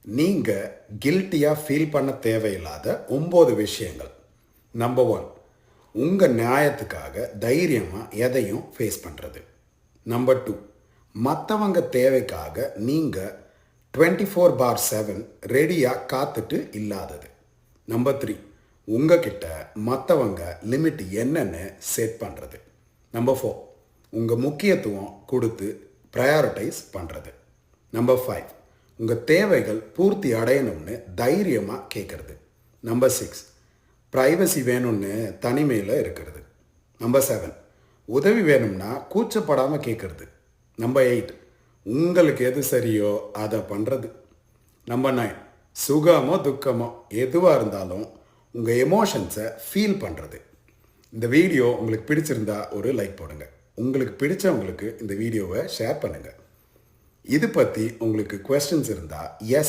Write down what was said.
நீங்கள் கில்ட்டியாக ஃபீல் பண்ண தேவையில்லாத 9 விஷயங்கள். நம்பர் 1, உங்கள் நியாயத்துக்காக தைரியமாக எதையும் ஃபேஸ் பண்ணுறது. நம்பர் 2, மற்றவங்க தேவைக்காக நீங்கள் 24/7 ரெடியாக காத்துட்டு இல்லாதது. நம்பர் 3, உங்ககிட்ட மற்றவங்க லிமிட் என்னன்னு செட் பண்ணுறது. நம்பர் 4, உங்கள் முக்கியத்துவம் கொடுத்து ப்ரையாரிட்டைஸ் பண்ணுறது. நம்பர் 5, உங்கள் தேவைகள் பூர்த்தி அடையணும்னு தைரியமாக கேட்குறது. நம்பர் 6, ப்ரைவசி வேணும்னு தனிமையில் இருக்கிறது. நம்பர் 7, உதவி வேணும்னா கூச்சப்படாமல் கேட்குறது. நம்பர் 8, உங்களுக்கு எது சரியோ அதை பண்ணுறது. நம்பர் 9, சுகமோ துக்கமோ எதுவாக இருந்தாலும் உங்கள் எமோஷன்ஸை ஃபீல் பண்ணுறது. இந்த வீடியோ உங்களுக்கு பிடிச்சிருந்தா ஒரு லைக் போடுங்க. உங்களுக்கு பிடிச்சவங்களுக்கு இந்த வீடியோவை ஷேர் பண்ணுங்கள். இது பற்றி உங்களுக்கு கொஸ்டின்ஸ் இருந்தால் எஸ்